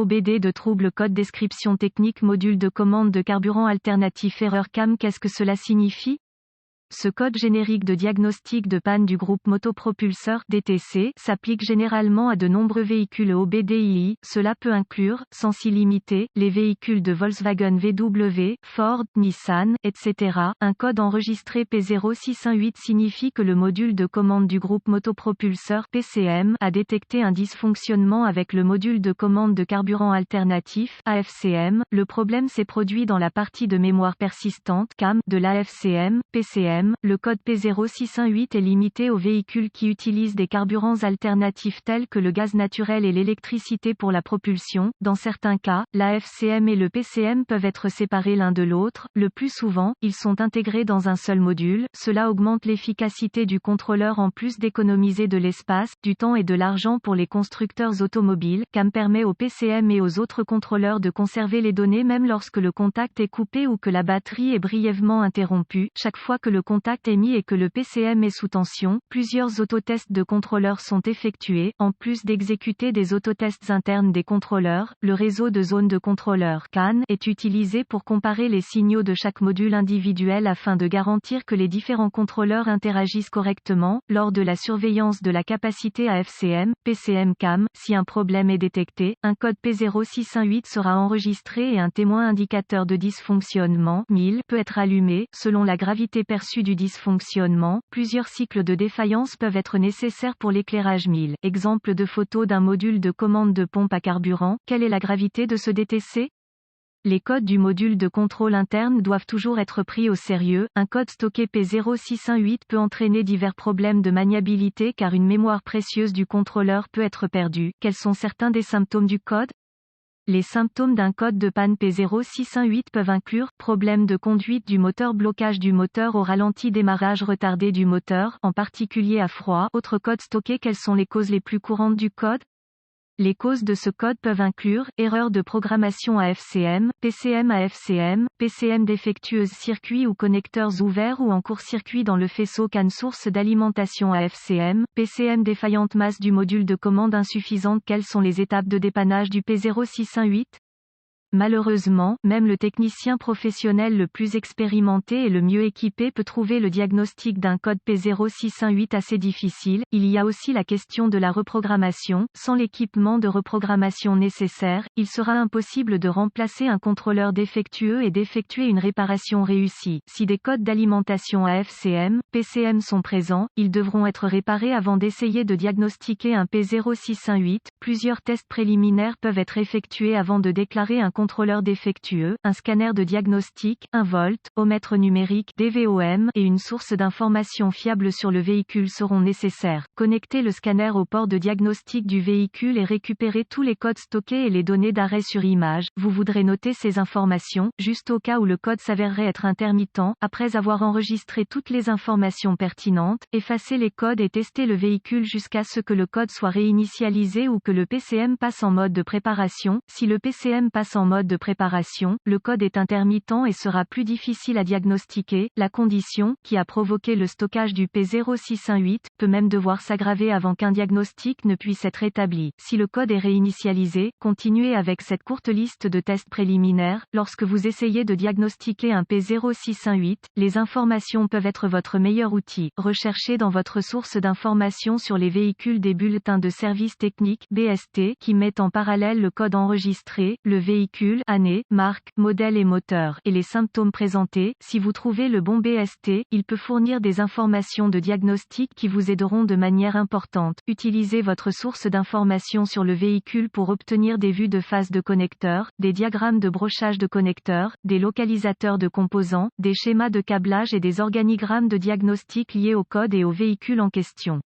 OBD de trouble code description technique module de commande de carburant alternatif erreur CAM. Qu'est-ce que cela signifie? Ce code générique de diagnostic de panne du groupe motopropulseur DTC s'applique généralement à de nombreux véhicules OBDII. Cela peut inclure, sans s'y limiter, les véhicules de Volkswagen VW, Ford, Nissan, etc. Un code enregistré P0618 signifie que le module de commande du groupe motopropulseur PCM a détecté un dysfonctionnement avec le module de commande de carburant alternatif AFCM. Le problème s'est produit dans la partie de mémoire persistante CAM de l'AFCM, PCM. Le code P0618 est limité aux véhicules qui utilisent des carburants alternatifs tels que le gaz naturel et l'électricité pour la propulsion. Dans certains cas, l'AFCM et le PCM peuvent être séparés l'un de l'autre. Le plus souvent, ils sont intégrés dans un seul module. Cela augmente l'efficacité du contrôleur en plus d'économiser de l'espace, du temps et de l'argent pour les constructeurs automobiles. CAM permet au PCM et aux autres contrôleurs de conserver les données même lorsque le contact est coupé ou que la batterie est brièvement interrompue. Chaque fois que le contact est mis et que le PCM est sous tension, plusieurs autotests de contrôleurs sont effectués. En plus d'exécuter des autotests internes des contrôleurs, le réseau de zones de contrôleurs CAN est utilisé pour comparer les signaux de chaque module individuel afin de garantir que les différents contrôleurs interagissent correctement. Lors de la surveillance de la capacité AFCM, PCM CAM, si un problème est détecté, un code P0618 sera enregistré et un témoin indicateur de dysfonctionnement 1000 peut être allumé. Selon la gravité perçue du dysfonctionnement, plusieurs cycles de défaillance peuvent être nécessaires pour l'éclairage 1000. Exemple de photo d'un module de commande de pompe à carburant. Quelle est la gravité de ce DTC? Les codes du module de contrôle interne doivent toujours être pris au sérieux. Un code stocké P0618 peut entraîner divers problèmes de maniabilité car une mémoire précieuse du contrôleur peut être perdue. Quels sont certains des symptômes du code? Les symptômes d'un code de panne P0618 peuvent inclure problème de conduite du moteur, blocage du moteur au ralenti, démarrage retardé du moteur, en particulier à froid. Autre code stocké. Quelles sont les causes les plus courantes du code? Les causes de ce code peuvent inclure erreur de programmation AFCM, PCM AFCM, PCM défectueuse, circuits ou connecteurs ouverts ou en court-circuit dans le faisceau CAN, source d'alimentation AFCM, PCM défaillante, masse du module de commande insuffisante. Quelles sont les étapes de dépannage du P0618? Malheureusement, même le technicien professionnel le plus expérimenté et le mieux équipé peut trouver le diagnostic d'un code P0618 assez difficile. Il y a aussi la question de la reprogrammation. Sans l'équipement de reprogrammation nécessaire, il sera impossible de remplacer un contrôleur défectueux et d'effectuer une réparation réussie. Si des codes d'alimentation AFCM, PCM sont présents, ils devront être réparés avant d'essayer de diagnostiquer un P0618. Plusieurs tests préliminaires peuvent être effectués avant de déclarer un contrôleur défectueux. Un scanner de diagnostic, un voltomètre numérique DVOM et une source d'information fiable sur le véhicule seront nécessaires. Connectez le scanner au port de diagnostic du véhicule et récupérez tous les codes stockés et les données d'arrêt sur image. Vous voudrez noter ces informations, juste au cas où le code s'avérerait être intermittent. Après avoir enregistré toutes les informations pertinentes, effacez les codes et testez le véhicule jusqu'à ce que le code soit réinitialisé ou que le PCM passe en mode de préparation. Si le PCM passe en mode de préparation, le code est intermittent et sera plus difficile à diagnostiquer. La condition, qui a provoqué le stockage du P0618, peut même devoir s'aggraver avant qu'un diagnostic ne puisse être établi. Si le code est réinitialisé, continuez avec cette courte liste de tests préliminaires. Lorsque vous essayez de diagnostiquer un P0618, les informations peuvent être votre meilleur outil. Recherchez dans votre source d'informations sur les véhicules des bulletins de service technique (BST) qui mettent en parallèle le code enregistré, le véhicule, année, marque, modèle et moteur, et les symptômes présentés. Si vous trouvez le bon BST, il peut fournir des informations de diagnostic qui vous aideront de manière importante. Utilisez votre source d'informations sur le véhicule pour obtenir des vues de face de connecteurs, des diagrammes de brochage de connecteurs, des localisateurs de composants, des schémas de câblage et des organigrammes de diagnostic liés au code et au véhicule en question.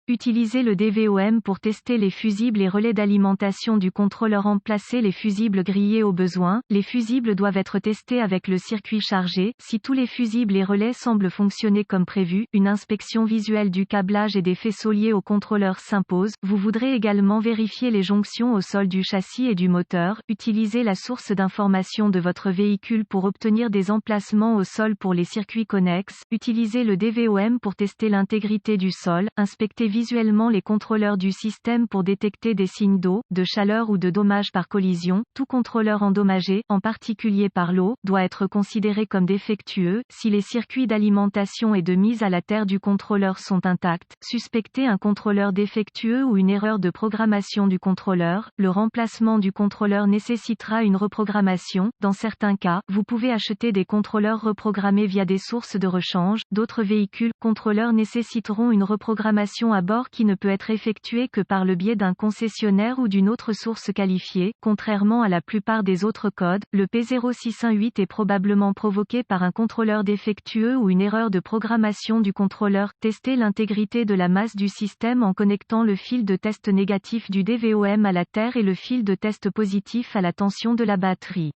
Utilisez le DVOM pour tester les fusibles et relais d'alimentation du contrôleur. Remplacez les fusibles grillés au besoin. Les fusibles doivent être testés avec le circuit chargé. Si tous les fusibles et relais semblent fonctionner comme prévu, une inspection visuelle du câblage et des faisceaux liés au contrôleur s'impose. Vous voudrez également vérifier les jonctions au sol du châssis et du moteur. Utilisez la source d'information de votre véhicule pour obtenir des emplacements au sol pour les circuits connexes. Utilisez le DVOM pour tester l'intégrité du sol. Inspectez visuellement les contrôleurs du système pour détecter des signes d'eau, de chaleur ou de dommages par collision. Tout contrôleur endommagé, en particulier par l'eau, doit être considéré comme défectueux. Si les circuits d'alimentation et de mise à la terre du contrôleur sont intacts, suspectez un contrôleur défectueux ou une erreur de programmation du contrôleur. Le remplacement du contrôleur nécessitera une reprogrammation. Dans certains cas, vous pouvez acheter des contrôleurs reprogrammés via des sources de rechange. D'autres véhicules contrôleurs nécessiteront une reprogrammation à bord qui ne peut être effectuée que par le biais d'un concessionnaire ou d'une autre source qualifiée. Contrairement à la plupart des autres codes, le P0618 est probablement provoqué par un contrôleur défectueux ou une erreur de programmation du contrôleur. Testez l'intégrité de la masse du système en connectant le fil de test négatif du DVOM à la terre et le fil de test positif à la tension de la batterie.